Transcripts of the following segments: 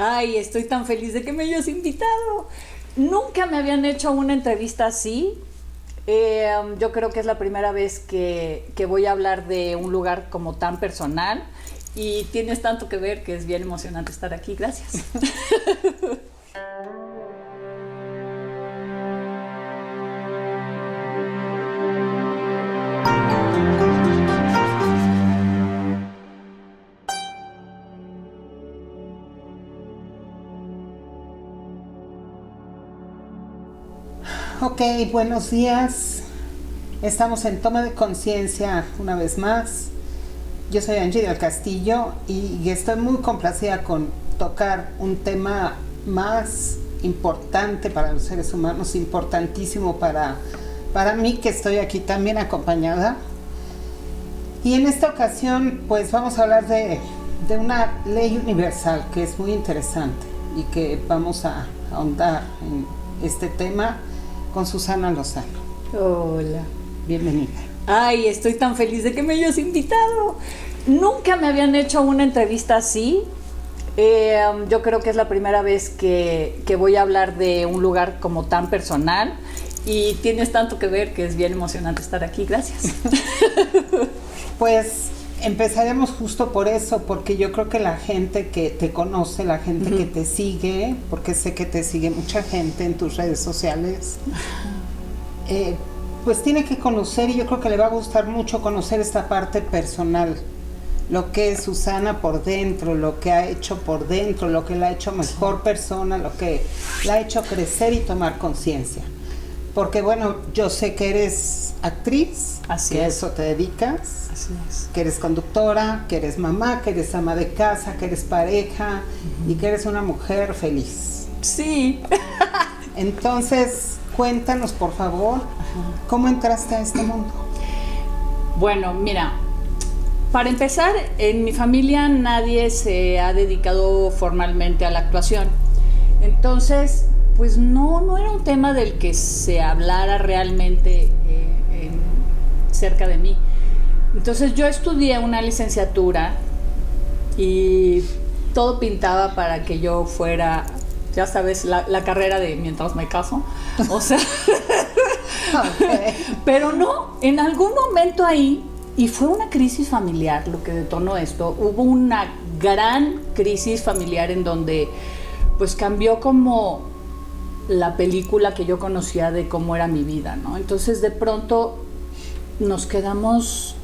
Ay, estoy tan feliz de que me hayas invitado. Nunca me habían hecho una entrevista así. Yo creo que es la primera vez que voy a hablar de un lugar como tan personal y tienes tanto que ver que es bien emocionante estar aquí. Gracias. Ok, buenos días. Estamos en Toma de Conciencia una vez más. Yo soy Angie del Castillo y estoy muy complacida con tocar un tema más importante para los seres humanos, importantísimo para mí, que estoy aquí también acompañada. Y en esta ocasión pues vamos a hablar de una ley universal que es muy interesante y que vamos a ahondar en este tema con Susana Lozano. Hola. Bienvenida. Ay, estoy tan feliz de que me hayas invitado. Nunca me habían hecho una entrevista así. Yo creo que es la primera vez que voy a hablar de un lugar como tan personal y tienes tanto que ver que es bien emocionante estar aquí. Gracias. Pues empezaremos justo por eso, porque yo creo que la gente que te conoce, la gente que te sigue, porque sé que te sigue mucha gente en tus redes sociales, pues tiene que conocer, y yo creo que le va a gustar mucho conocer esta parte personal, lo que es Susana por dentro, lo que ha hecho por dentro, lo que la ha hecho mejor persona, lo que la ha hecho crecer y tomar conciencia. Porque bueno, yo sé que eres actriz, Así que a es. eso te dedicas, Así es. que eres conductora, que eres mamá, que eres ama de casa, que eres pareja y que eres una mujer feliz. Sí. Entonces, cuéntanos por favor, ¿cómo entraste a este mundo? Bueno, mira, para empezar, en mi familia nadie se ha dedicado formalmente a la actuación. Entonces, pues no era un tema del que se hablara realmente cerca de mí. Entonces yo estudié una licenciatura y todo pintaba para que yo fuera, ya sabes, la carrera de mientras me caso. O sea, Okay. pero no, en algún momento ahí, y fue una crisis familiar lo que detonó esto, hubo una gran crisis familiar en donde pues cambió como la película que yo conocía de cómo era mi vida, ¿no? Entonces de pronto nos quedamos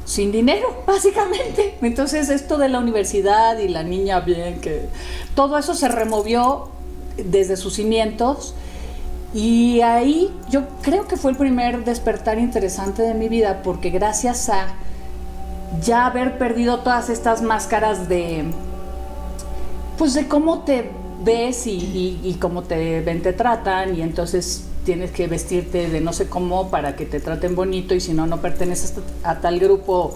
sin dinero, básicamente. Entonces esto de la universidad y la niña bien, que todo eso se removió desde sus cimientos. Y ahí yo creo que fue el primer despertar interesante de mi vida, porque gracias a ya haber perdido todas estas máscaras de pues de cómo te ves y cómo te ven, te tratan, y entonces tienes que vestirte de no sé cómo para que te traten bonito, y si no, no perteneces a tal grupo.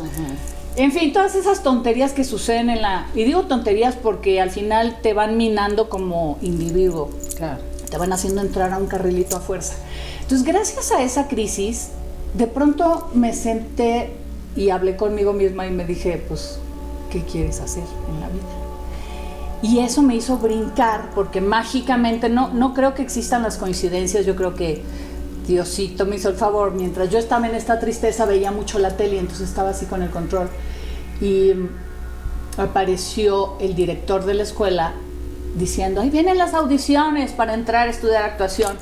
En fin, todas esas tonterías que suceden y digo tonterías porque al final te van minando como individuo. Claro. Te van haciendo entrar a un carrilito a fuerza. Entonces, gracias a esa crisis, de pronto me senté y hablé conmigo misma y me dije, pues, ¿qué quieres hacer en la vida? Y eso me hizo brincar, porque mágicamente, no creo que existan las coincidencias. Yo creo que Diosito me hizo el favor. Mientras yo estaba en esta tristeza, veía mucho la tele, entonces estaba así con el control. Y apareció el director de la escuela diciendo, ahí vienen las audiciones para entrar a estudiar actuación.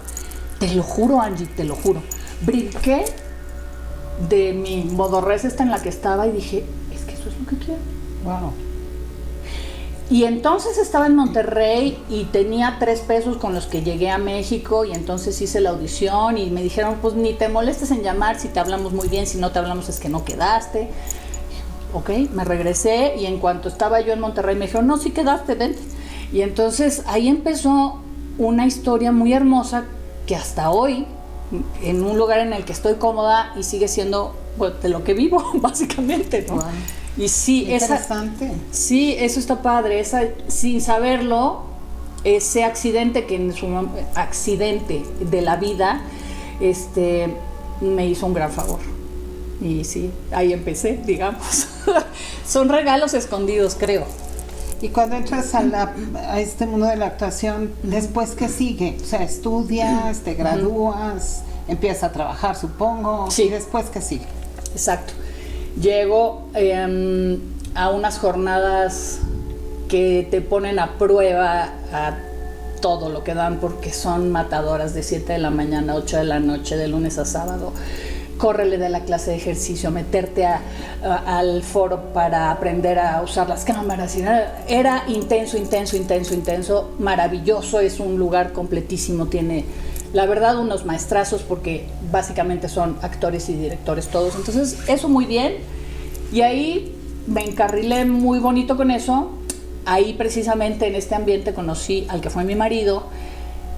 Te lo juro, Angie, te lo juro. Brinqué de mi modorrez esta en la que estaba y dije, es que eso es lo que quiero. Wow. Y entonces estaba en Monterrey y tenía 3 pesos con los que llegué a México, y entonces hice la audición y me dijeron, pues ni te molestes en llamar, si te hablamos muy bien, si no te hablamos es que no quedaste. Ok, me regresé, y en cuanto estaba yo en Monterrey me dijeron, no, sí quedaste, vente. Y entonces ahí empezó una historia muy hermosa que hasta hoy, en un lugar en el que estoy cómoda y sigue siendo pues, de lo que vivo, básicamente, ¿no? Wow. Y sí, Interesante. sí, eso está padre. Sin saberlo, ese accidente accidente de la vida, me hizo un gran favor. Y sí, ahí empecé, digamos. Son regalos escondidos, creo. Y cuando entras a este mundo de la actuación, ¿después qué sigue? O sea, estudias, te gradúas, empiezas a trabajar, supongo. Sí. ¿Y después qué sigue? Exacto. Llego a unas jornadas que te ponen a prueba a todo lo que dan, porque son matadoras, de 7 de la mañana a 8 de la noche, de lunes a sábado. Córrele de la clase de ejercicio, meterte al foro para aprender a usar las cámaras. Era intenso, maravilloso, es un lugar completísimo, tiene, la verdad, unos maestrazos, porque básicamente son actores y directores todos. Entonces, eso muy bien, y ahí me encarrilé muy bonito con eso. Ahí precisamente en este ambiente conocí al que fue mi marido,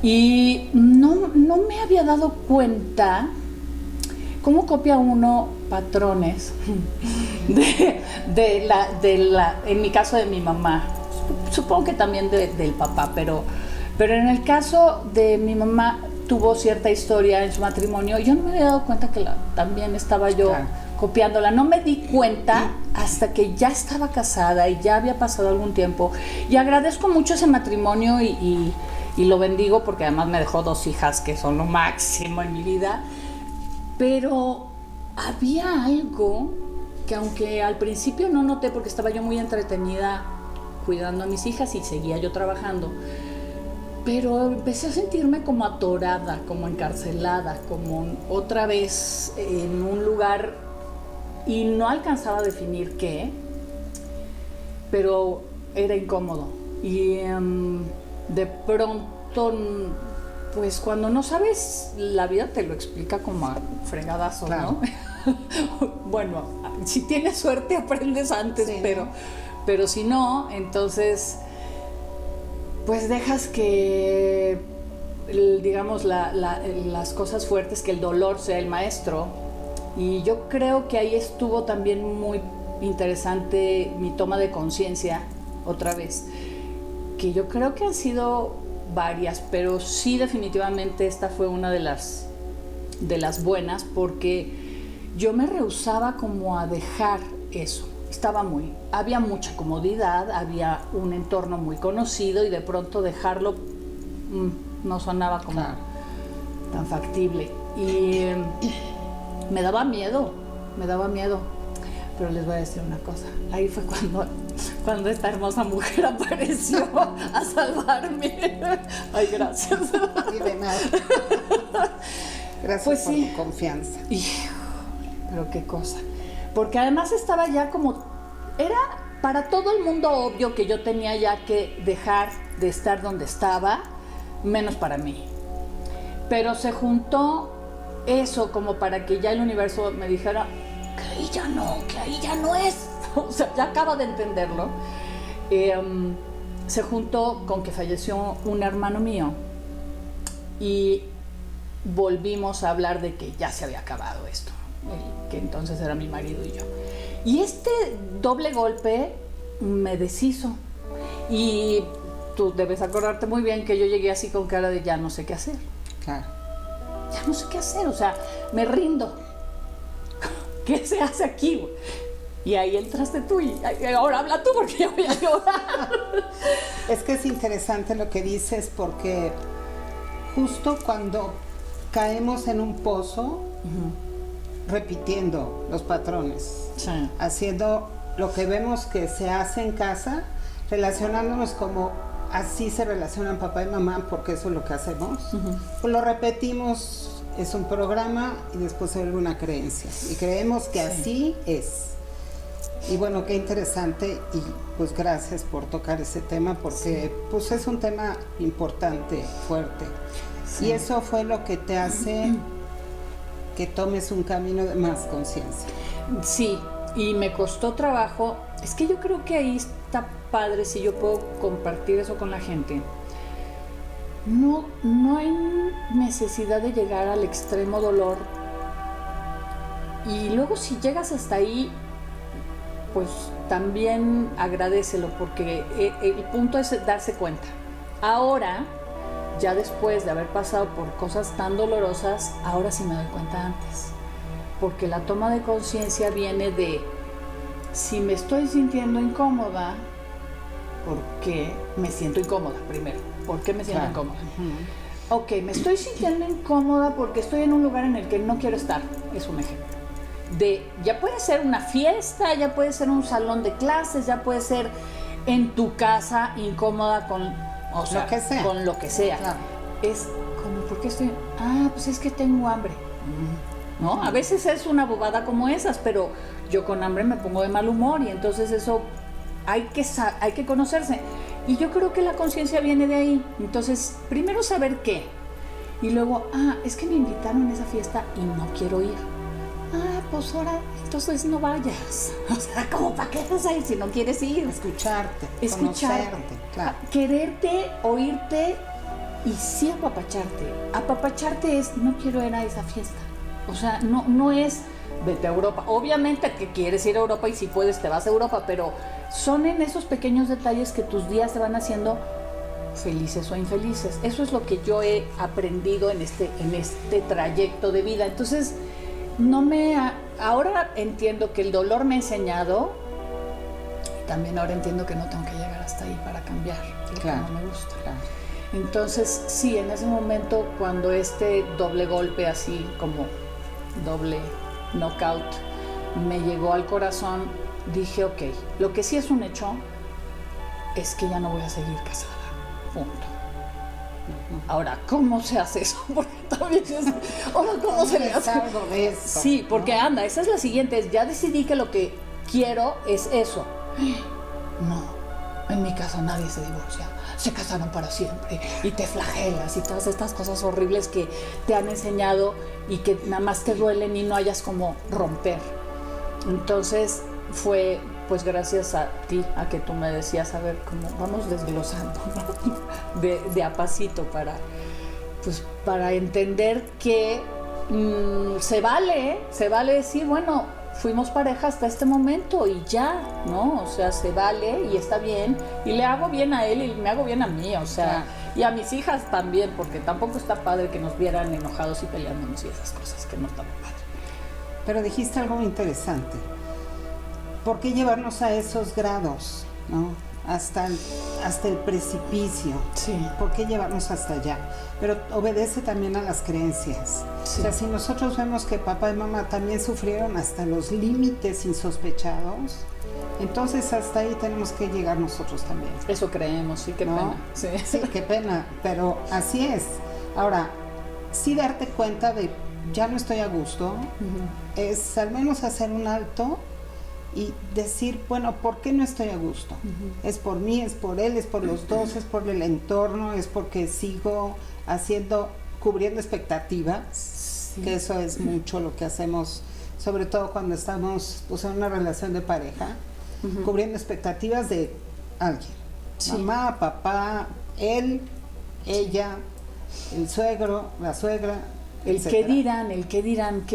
y no me había dado cuenta cómo copia uno patrones en mi caso de mi mamá, supongo que también del papá, pero en el caso de mi mamá tuvo cierta historia en su matrimonio, y yo no me había dado cuenta que también estaba yo copiándola. No me di cuenta hasta que ya estaba casada y ya había pasado algún tiempo, y agradezco mucho ese matrimonio y lo bendigo, porque además me dejó 2 hijas que son lo máximo en mi vida. Pero había algo que, aunque al principio no noté, porque estaba yo muy entretenida cuidando a mis hijas y seguía yo trabajando, pero empecé a sentirme como atorada, como encarcelada, como otra vez en un lugar, y no alcanzaba a definir qué, pero era incómodo. Y de pronto, pues cuando no sabes, la vida te lo explica como a fregadazos, claro, ¿no? Bueno, si tienes suerte aprendes antes, sí, pero si no, entonces pues dejas que, digamos, las cosas fuertes, que el dolor sea el maestro. Y yo creo que ahí estuvo también muy interesante mi toma de conciencia, otra vez, que yo creo que han sido varias, pero sí, definitivamente esta fue una de las buenas, porque yo me rehusaba como a dejar eso. Había mucha comodidad, había un entorno muy conocido, y de pronto dejarlo no sonaba como tan factible, y me daba miedo. Pero les voy a decir una cosa, ahí fue cuando esta hermosa mujer apareció a salvarme. Ay, gracias. Y de nada. Gracias, pues, por tu confianza. Pero qué cosa. Porque además estaba ya como... Era para todo el mundo obvio que yo tenía ya que dejar de estar donde estaba, menos para mí. Pero se juntó eso como para que ya el universo me dijera que ahí ya no es. O sea, ya acaba de entenderlo. Se juntó con que falleció un hermano mío, y volvimos a hablar de que ya se había acabado esto, que entonces era mi marido y yo. Y este doble golpe me deshizo, y tú debes acordarte muy bien que yo llegué así con cara de ya no sé qué hacer. Claro. Ya no sé qué hacer, o sea, me rindo. ¿Qué se hace aquí? Y ahí entraste tú, y ahora habla tú, porque yo voy a llorar. Es que es interesante lo que dices, porque justo cuando caemos en un pozo, repitiendo los patrones, sí, haciendo lo que vemos que se hace en casa, relacionándonos como así se relacionan papá y mamá, porque eso es lo que hacemos, pues lo repetimos, es un programa, y después se vuelve una creencia, y creemos que así es. Y bueno, qué interesante, y pues gracias por tocar ese tema, porque pues es un tema importante, fuerte. Sí. Y eso fue lo que te hace que tomes un camino de más conciencia. Sí, y me costó trabajo. Es que yo creo que ahí está padre si yo puedo compartir eso con la gente. No hay necesidad de llegar al extremo dolor. Y luego, si llegas hasta ahí, pues también agradécelo, porque el punto es darse cuenta. Ahora, ya después de haber pasado por cosas tan dolorosas, ahora sí me doy cuenta antes. Porque la toma de conciencia viene de, si me estoy sintiendo incómoda, porque me siento incómoda primero. ¿Por qué me siento incómoda? Ok, me estoy sintiendo incómoda porque estoy en un lugar en el que no quiero estar, es un ejemplo. Ya puede ser una fiesta, ya puede ser un salón de clases, ya puede ser en tu casa incómoda con, o sea, lo que sea. Con lo que sea. Claro. Es como, ¿por qué estoy? Pues es que tengo hambre. ¿No? A veces es una bobada como esas, pero yo con hambre me pongo de mal humor y entonces eso hay que conocerse. Y yo creo que la conciencia viene de ahí. Entonces, primero saber qué. Y luego, es que me invitaron a esa fiesta y no quiero ir. Pues ahora, entonces no vayas. O sea, ¿cómo para qué vas a ir si no quieres ir? Escucharte, conocerte, claro. Quererte, oírte y sí apapacharte. Apapacharte es, no quiero ir a esa fiesta. O sea, no es vete a Europa. Obviamente que quieres ir a Europa y si puedes te vas a Europa, pero son en esos pequeños detalles que tus días se van haciendo felices o infelices. Eso es lo que yo he aprendido en este trayecto de vida. Entonces, ahora entiendo que el dolor me ha enseñado y también ahora entiendo que no tengo que llegar hasta ahí para cambiar lo que no me gusta. Claro. Entonces, sí, en ese momento cuando este doble golpe así como doble knockout me llegó al corazón, dije, ok, lo que sí es un hecho es que ya no voy a seguir casada, punto. Ahora, ¿cómo se hace eso? Porque también ahora, ¿cómo se le hace? Algo de eso, sí, porque anda, esa es la siguiente, ya decidí que lo que quiero es eso. No, en mi casa nadie se divorcia, se casaron para siempre y te flagelas y todas estas cosas horribles que te han enseñado y que nada más te duelen y no hayas como romper. Entonces fue pues gracias a ti, a que tú me decías, a ver, cómo vamos desglosando, ¿no? de a pasito para entender que se vale decir, bueno, fuimos pareja hasta este momento y ya, ¿no? O sea, se vale y está bien y le hago bien a él y me hago bien a mí, o sea, y a mis hijas también, porque tampoco está padre que nos vieran enojados y peleándonos y esas cosas que no están padre. Pero dijiste algo muy interesante. ¿Por qué llevarnos a esos grados, ¿no? Hasta el precipicio? Sí. ¿Por qué llevarnos hasta allá? Pero obedece también a las creencias. Sí. O sea, si nosotros vemos que papá y mamá también sufrieron hasta los límites insospechados, entonces hasta ahí tenemos que llegar nosotros también. Eso creemos, sí, qué pena. Sí. Sí, qué pena, pero así es. Ahora, sí darte cuenta de ya no estoy a gusto, es al menos hacer un alto y decir, bueno, ¿por qué no estoy a gusto? Es por mí, es por él, es por los dos, es por el entorno, es porque sigo cubriendo expectativas, que eso es mucho lo que hacemos, sobre todo cuando estamos pues, en una relación de pareja, cubriendo expectativas de alguien, mamá, papá, él, ella, el suegro, la suegra, el qué dirán,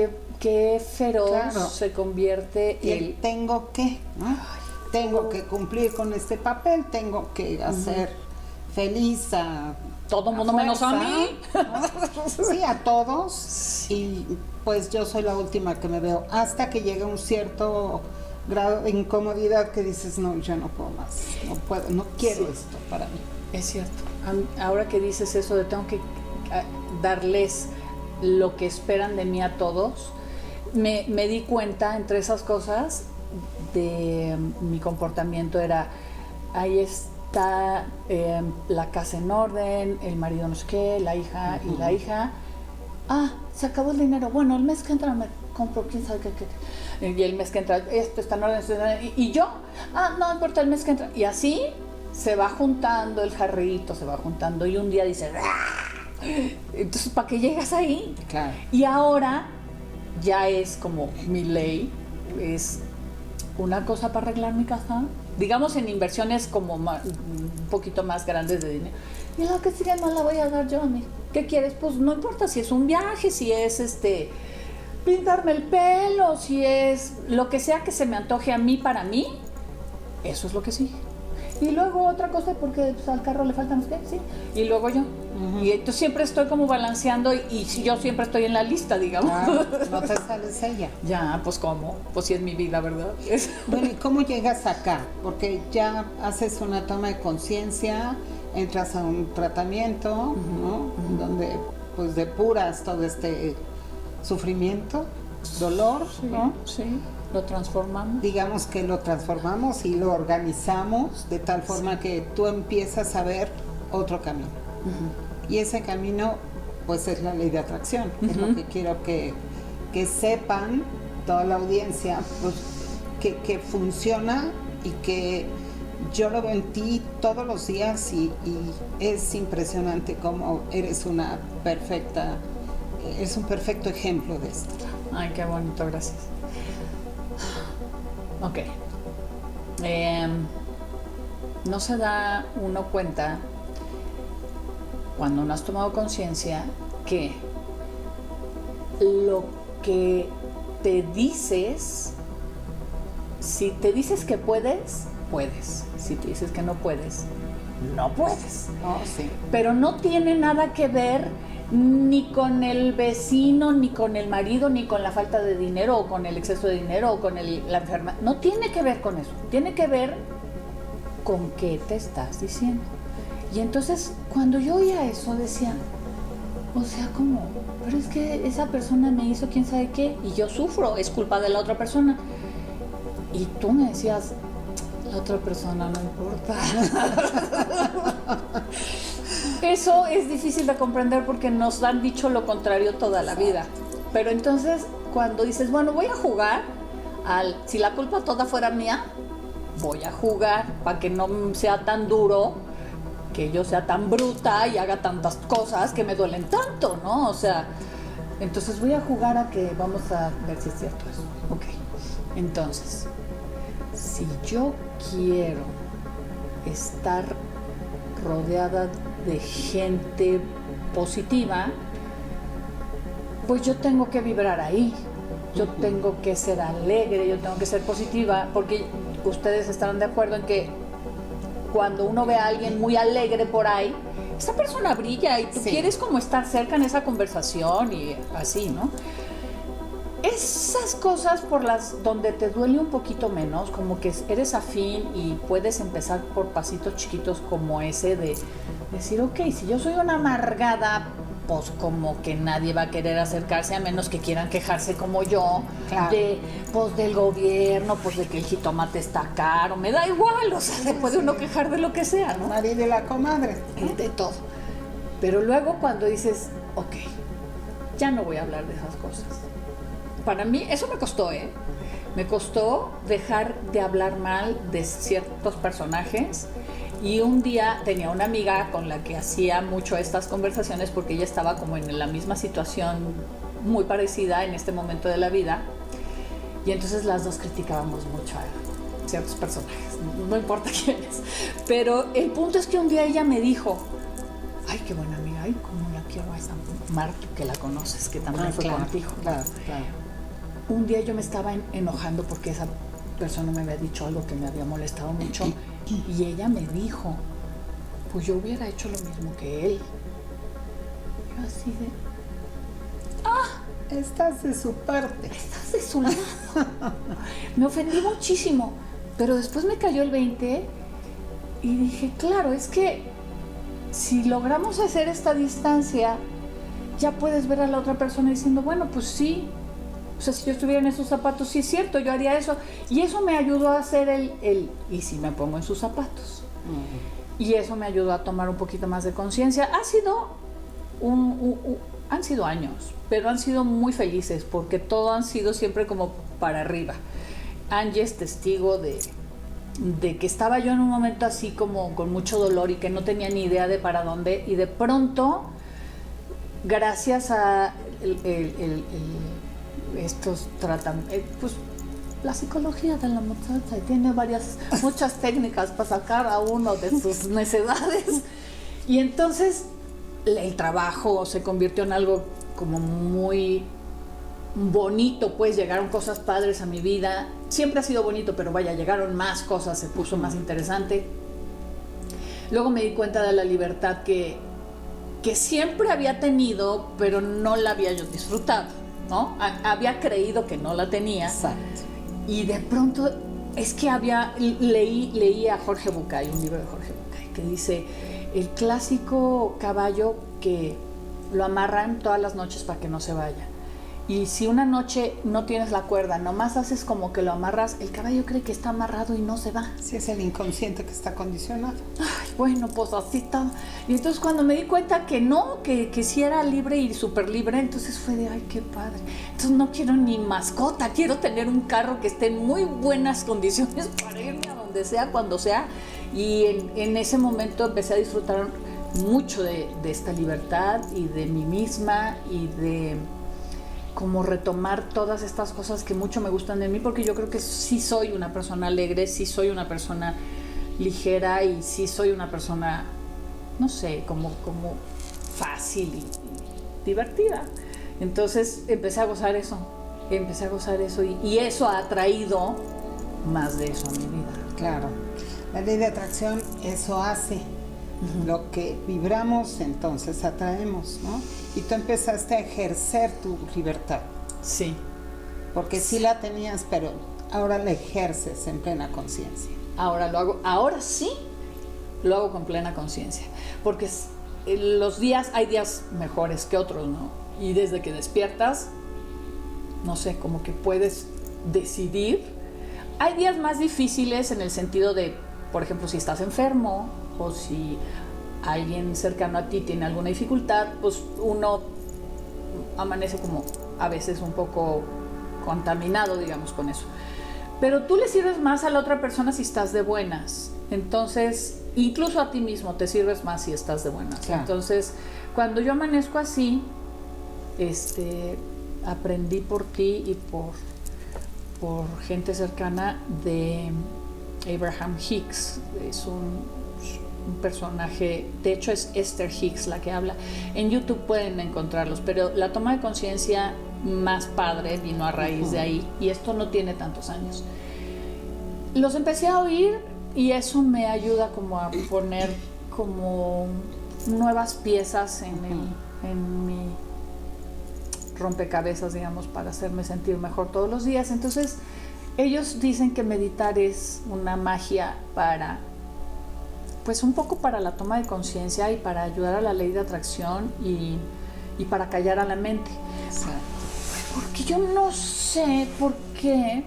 qué feroz se convierte el tengo que, ¿no? Tengo que cumplir con este papel, tengo que hacer feliz a todo el mundo menos a mí, ¿no? Sí, a todos, y pues yo soy la última que me veo hasta que llega un cierto grado de incomodidad que dices, no, ya no puedo más, no puedo, no quiero esto para mí. Es cierto. Ahora que dices eso de tengo que darles lo que esperan de mí a todos, me di cuenta entre esas cosas de mi comportamiento era, ahí está la casa en orden, el marido no sé qué, la hija y la hija, se acabó el dinero, bueno, el mes que entra me compro quién sabe qué, y el mes que entra esto está en orden, y yo, no importa el mes que entra, y así se va juntando el jarrito, se va juntando y un día dice, entonces ¿para qué llegas ahí? Claro. Y ahora ya es como mi ley, es una cosa para arreglar mi casa, digamos en inversiones como un poquito más grandes de dinero, y lo que sigue no la voy a dar yo a mí. ¿Qué quieres? Pues no importa si es un viaje, si es pintarme el pelo, si es lo que sea que se me antoje a mí para mí, eso es lo que sigue. y luego otra cosa porque pues, al carro le faltan los qué, sí, y luego yo. Y entonces siempre estoy como balanceando y yo siempre estoy en la lista, digamos. Claro, no te sales ella. Ya, pues ¿cómo? Pues sí es mi vida, ¿verdad? Bueno, ¿y cómo llegas acá? Porque ya haces una toma de conciencia, entras a un tratamiento, ¿no? Donde pues depuras todo este sufrimiento, dolor, Sí, ¿no? sí, lo transformamos. Digamos que lo transformamos y lo organizamos de tal forma que tú empiezas a ver otro camino. Y ese camino, pues es la ley de atracción. Es lo que quiero que sepan toda la audiencia, pues que funciona y que yo lo veo en ti todos los días y es impresionante cómo eres un perfecto ejemplo de esto. Ay, qué bonito, gracias. Ok. No se da uno cuenta cuando no has tomado conciencia que lo que te dices, si te dices que puedes, puedes. Si te dices que no puedes, no puedes. Oh, sí. Pero no tiene nada que ver ni con el vecino, ni con el marido, ni con la falta de dinero, o con el exceso de dinero, o con la enfermedad. No tiene que ver con eso. Tiene que ver con qué te estás diciendo. Y entonces, cuando yo oía eso, decía, o sea, ¿cómo? Pero es que esa persona me hizo quién sabe qué, y yo sufro, es culpa de la otra persona. Y tú me decías, la otra persona no importa. Eso es difícil de comprender porque nos han dicho lo contrario toda la vida. Pero entonces, cuando dices, bueno, voy a jugar si la culpa toda fuera mía, voy a jugar para que no sea tan duro, que yo sea tan bruta y haga tantas cosas que me duelen tanto, ¿no? O sea, entonces voy a jugar a que vamos a ver si es cierto eso. Ok, entonces, si yo quiero estar rodeada de gente positiva, pues yo tengo que vibrar ahí, yo tengo que ser alegre, yo tengo que ser positiva, porque ustedes estarán de acuerdo en que cuando uno ve a alguien muy alegre por ahí, esa persona brilla y tú quieres como estar cerca en esa conversación y así, ¿no? Esas cosas por las donde te duele un poquito menos, como que eres afín y puedes empezar por pasitos chiquitos como ese de decir, ok, si yo soy una amargada, pues como que nadie va a querer acercarse a menos que quieran quejarse como yo, claro, pues del gobierno, pues de que el jitomate está caro, me da igual, o sea, se puede uno quejar de lo que sea, ¿no? María de la comadre, ¿no? De todo. Pero luego cuando dices, ok, ya no voy a hablar de esas cosas. Para mí, eso me costó, Me costó dejar de hablar mal de ciertos personajes. Y un día tenía una amiga con la que hacía mucho estas conversaciones porque ella estaba como en la misma situación muy parecida en este momento de la vida. Y entonces las dos criticábamos mucho a ciertos personajes, no importa quiénes. Pero el punto es que un día ella me dijo, ay, qué buena amiga, ay, cómo la quiero a esa Martu, que la conoces, que también fue contigo. Claro. Un día yo me estaba enojando porque esa persona me había dicho algo que me había molestado mucho y ella me dijo, pues yo hubiera hecho lo mismo que él. Yo así de, estás de su parte. Estás de su lado. Me ofendí muchísimo, pero después me cayó el 20 y dije, claro, es que si logramos hacer esta distancia, ya puedes ver a la otra persona diciendo, bueno, pues sí. O sea, si yo estuviera en esos zapatos, sí es cierto, yo haría eso. Y eso me ayudó a hacer y si me pongo en sus zapatos. Y eso me ayudó a tomar un poquito más de conciencia. Han sido años, pero han sido muy felices porque todo han sido siempre como para arriba. Angie es testigo de que estaba yo en un momento así como con mucho dolor y que no tenía ni idea de para dónde. Y de pronto, gracias a estos tratamientos, pues la psicología de la muchacha tiene muchas técnicas para sacar a uno de sus necedades y entonces el trabajo se convirtió en algo como muy bonito, pues llegaron cosas padres a mi vida, siempre ha sido bonito, pero vaya, llegaron más cosas, se puso más interesante luego me di cuenta de la libertad que siempre había tenido, pero no la había yo disfrutado, ¿no? Había creído que no la tenía. Exacto. Y de pronto es que leí a Jorge Bucay, un libro de Jorge Bucay, que dice, el clásico caballo que lo amarran todas las noches para que no se vaya. Y si una noche no tienes la cuerda, nomás haces como que lo amarras, el caballo cree que está amarrado y no se va. Sí, es el inconsciente que está condicionado. Ay, bueno, pues así está. Y entonces cuando me di cuenta que no, que sí era libre y súper libre, entonces fue de, ay, qué padre. Entonces no quiero ni mascota, quiero tener un carro que esté en muy buenas condiciones para irme a donde sea, cuando sea. Y en ese momento empecé a disfrutar mucho de esta libertad y de mí misma y de como retomar todas estas cosas que mucho me gustan de mí, porque yo creo que sí soy una persona alegre, sí soy una persona ligera y sí soy una persona, no sé, como fácil y divertida. Entonces empecé a gozar eso y eso ha traído más de eso a mi vida. Claro, la ley de atracción eso hace. Lo que vibramos, entonces atraemos, ¿no? Y tú empezaste a ejercer tu libertad. Sí. Porque sí la tenías, pero ahora la ejerces en plena conciencia. Ahora lo hago, ahora sí lo hago con plena conciencia. Porque hay días mejores que otros, ¿no? Y desde que despiertas, no sé, como que puedes decidir. Hay días más difíciles en el sentido de, por ejemplo, si estás enfermo, o si alguien cercano a ti tiene alguna dificultad, pues uno amanece como a veces un poco contaminado, digamos, con eso. Pero tú le sirves más a la otra persona si estás de buenas. Entonces, incluso a ti mismo te sirves más si estás de buenas. Claro. Entonces, cuando yo amanezco así, aprendí por ti y por gente cercana de Abraham Hicks. Es un personaje, de hecho es Esther Hicks la que habla. En YouTube pueden encontrarlos, pero la toma de conciencia más padre vino a raíz de ahí, y esto no tiene tantos años. Los empecé a oír y eso me ayuda como a poner como nuevas piezas en mi rompecabezas, digamos, para hacerme sentir mejor todos los días. Entonces ellos dicen que meditar es una magia para, pues un poco para la toma de conciencia y para ayudar a la ley de atracción y para callar a la mente. Porque yo no sé por qué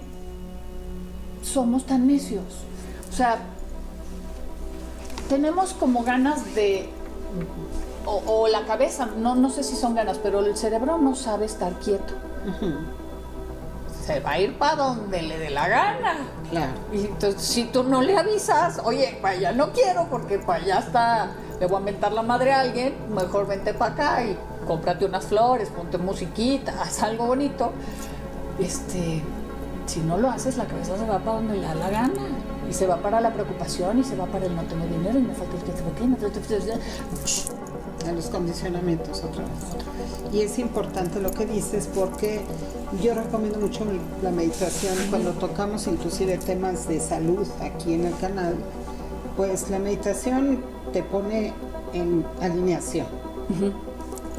somos tan necios. O sea, tenemos como ganas de, o la cabeza, no sé si son ganas, pero el cerebro no sabe estar quieto. Se va a ir para donde le dé la gana. Claro. Y entonces, si tú no le avisas, oye, para allá no quiero porque para allá está, le voy a mentar la madre a alguien, mejor vente para acá y cómprate unas flores, ponte musiquita, haz algo bonito. Si no lo haces, la cabeza se va para donde le da la gana. Y se va para la preocupación y se va para el no tengo dinero y me falta el que a los condicionamientos otra vez. Y es importante lo que dices porque yo recomiendo mucho la meditación cuando tocamos inclusive temas de salud aquí en el canal. Pues la meditación te pone en alineación.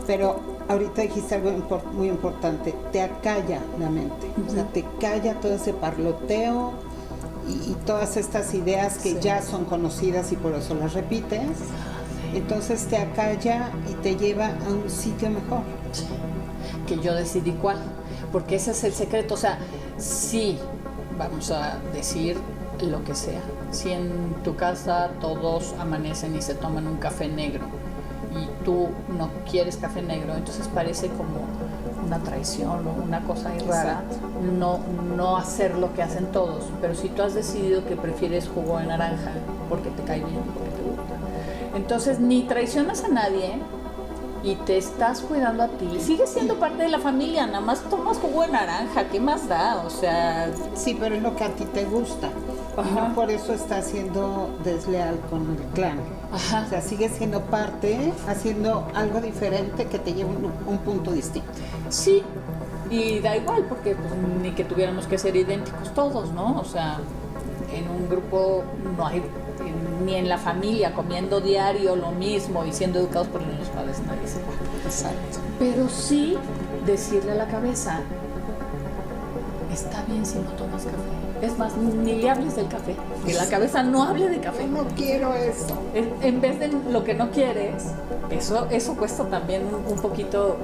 Pero ahorita dijiste algo muy importante, te acalla la mente. O sea, te calla todo ese parloteo y todas estas ideas que ya son conocidas y por eso las repites. Entonces te acalla y te lleva a un sitio mejor. Que yo decidí cuál, porque ese es el secreto. O sea, sí, vamos a decir lo que sea. Si en tu casa todos amanecen y se toman un café negro y tú no quieres café negro, entonces parece como una traición o una cosa ahí rara, no hacer lo que hacen todos. Pero si tú has decidido que prefieres jugo de naranja porque te cae bien, porque te gusta, entonces ni traicionas a nadie y te estás cuidando a ti. Sigues siendo parte de la familia, nada más tomas jugo de naranja, ¿qué más da? O sea... Sí, pero es lo que a ti te gusta. Y no por eso estás siendo desleal con el clan. Ajá. O sea, sigues siendo parte, haciendo algo diferente que te lleva a un punto distinto. Sí, y da igual, porque pues, ni que tuviéramos que ser idénticos todos, ¿no? O sea, en un grupo no hay ni en la familia, comiendo diario lo mismo y siendo educados por los padres, nadie se va. Exacto. Pero sí decirle a la cabeza, está bien si no tomas café. Es más, ni le hables del café, que la cabeza no hable de café. No quiero eso. En vez de lo que no quieres, eso cuesta también un poquito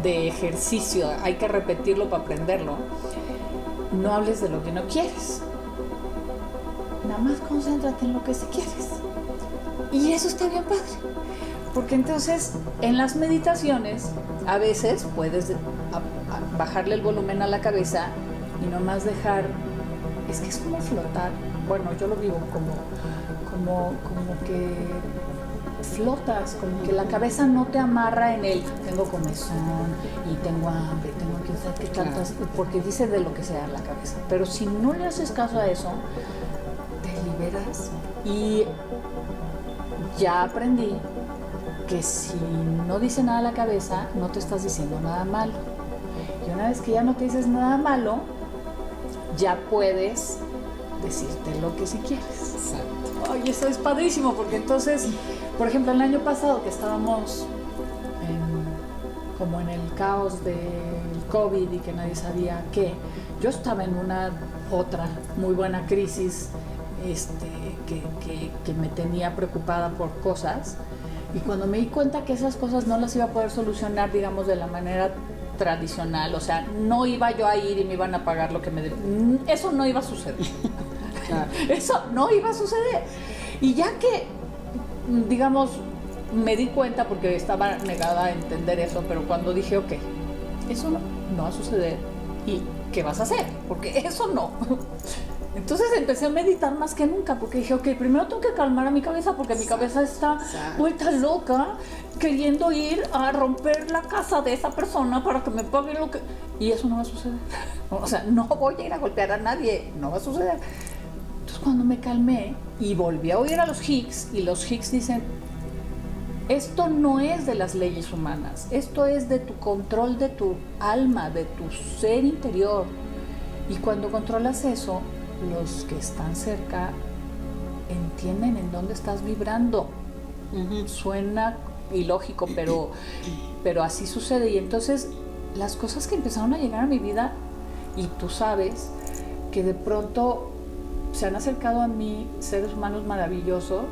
de ejercicio, hay que repetirlo para aprenderlo. No hables de lo que no quieres. Nada más concéntrate en lo que sí quieres. Y eso está bien padre. Porque entonces en las meditaciones a veces puedes bajarle el volumen a la cabeza y nomás dejar, es que es como flotar. Bueno, yo lo vivo como que flotas, como que la cabeza no te amarra en el tengo comezón y tengo hambre, tengo que saber qué tantas, porque dice de lo que sea la cabeza. Pero si no le haces caso a eso, te liberas. Y ya aprendí que si no dice nada la cabeza, no te estás diciendo nada malo. Y una vez que ya no te dices nada malo, ya puedes decirte lo que sí quieres. Exacto. Ay, eso es padrísimo, porque entonces, por ejemplo, el año pasado que estábamos como en el caos del COVID y que nadie sabía qué, yo estaba en una otra muy buena crisis que me tenía preocupada por cosas, y cuando me di cuenta que esas cosas no las iba a poder solucionar, digamos, de la manera tradicional, o sea, no iba yo a ir y me iban a pagar lo que me eso no iba a suceder. Claro. Eso no iba a suceder. Y ya que, digamos, me di cuenta, porque estaba negada a entender eso, pero cuando dije, ok, eso no va a suceder, ¿y qué vas a hacer? Porque eso no. Entonces empecé a meditar más que nunca, porque dije, ok, primero tengo que calmar a mi cabeza, porque mi cabeza está vuelta loca, queriendo ir a romper la casa de esa persona para que me pague lo que... Y eso no va a suceder. O sea, no voy a ir a golpear a nadie, no va a suceder. Entonces cuando me calmé y volví a oír a los Hicks, y los Hicks dicen, esto no es de las leyes humanas, esto es de tu control de tu alma, de tu ser interior. Y cuando controlas eso, los que están cerca entienden en dónde estás vibrando. Suena ilógico, pero así sucede. Y entonces las cosas que empezaron a llegar a mi vida, y tú sabes que de pronto se han acercado a mí seres humanos maravillosos,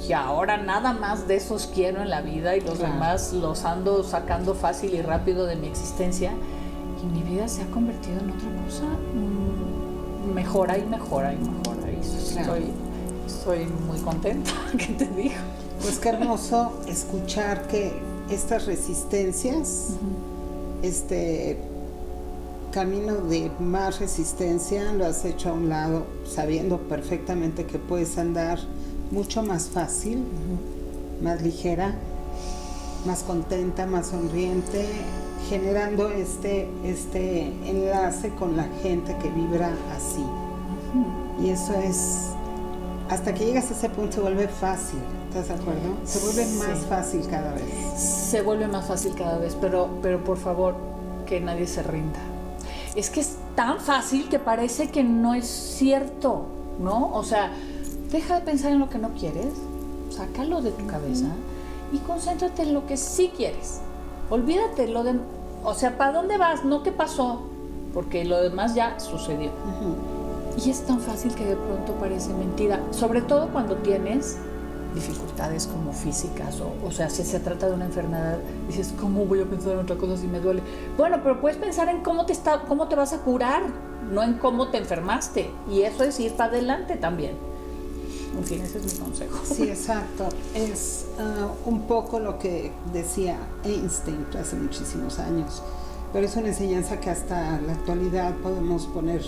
y ahora nada más de esos quiero en la vida, y los demás los ando sacando fácil y rápido de mi existencia, y mi vida se ha convertido en otra cosa. Mejora y mejora y mejora, y estoy muy contenta. ¿Qué te digo? Pues qué hermoso escuchar que estas resistencias, este camino de más resistencia, lo has hecho a un lado, sabiendo perfectamente que puedes andar mucho más fácil, más ligera, más contenta, más sonriente, generando este enlace con la gente que vibra así. Y eso es, hasta que llegas a ese punto se vuelve fácil, ¿estás de acuerdo? Se vuelve más fácil cada vez. Se vuelve más fácil cada vez, pero por favor, que nadie se rinda. Es que es tan fácil que parece que no es cierto, ¿no? O sea, deja de pensar en lo que no quieres, sácalo de tu cabeza y concéntrate en lo que sí quieres. Olvídate lo de, o sea, ¿para dónde vas? No qué pasó, porque lo demás ya sucedió. Y es tan fácil que de pronto parece mentira, sobre todo cuando tienes dificultades como físicas, o sea, si se trata de una enfermedad, dices, ¿cómo voy a pensar en otra cosa si me duele? Bueno, pero puedes pensar en cómo te vas a curar, no en cómo te enfermaste, y eso es ir para adelante también. En fin, ese es mi consejo. Sí, exacto. Es un poco lo que decía Einstein hace muchísimos años, pero es una enseñanza que hasta la actualidad podemos poner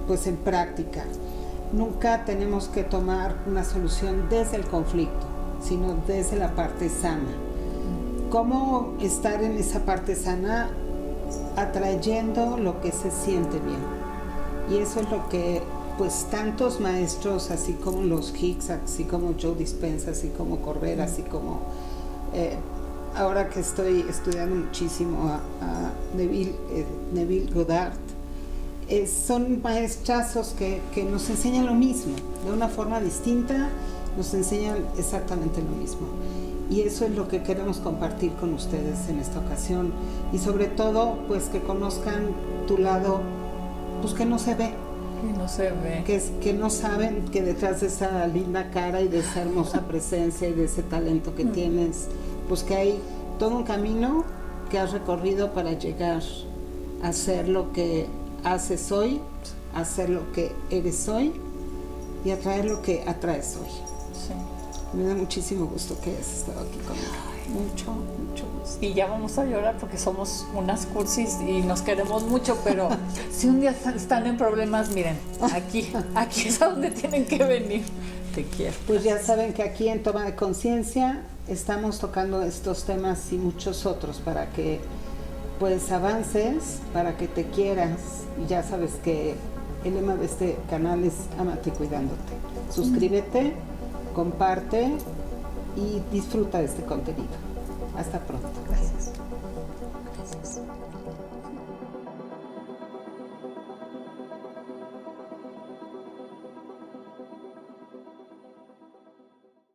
pues en práctica. Nunca tenemos que tomar una solución desde el conflicto, sino desde la parte sana. ¿Cómo estar en esa parte sana? Atrayendo lo que se siente bien. Y eso es lo que pues tantos maestros, así como los Hicks, así como Joe Dispenza, así como Corbera, así como ahora que estoy estudiando muchísimo a Neville Goddard, son maestrazos que nos enseñan lo mismo, de una forma distinta, nos enseñan exactamente lo mismo. Y eso es lo que queremos compartir con ustedes en esta ocasión. Y sobre todo, pues que conozcan tu lado, pues que no se ve. Que no se ve. Que no saben que detrás de esa linda cara y de esa hermosa presencia y de ese talento que tienes, pues que hay todo un camino que has recorrido para llegar a ser lo que haces hoy, a ser lo que eres hoy y a traer lo que atraes hoy. Sí. Me da muchísimo gusto que hayas estado aquí conmigo. Mucho, mucho gusto. Y ya vamos a llorar porque somos unas cursis y nos queremos mucho, pero si un día están en problemas, miren, aquí es a donde tienen que venir. Te quiero. Pues ya saben que aquí en Toma de Conciencia estamos tocando estos temas y muchos otros para que pues avances, para que te quieras. Y ya sabes que el lema de este canal es Ámate cuidándote. Suscríbete, comparte y disfruta de este contenido. Hasta pronto. Gracias.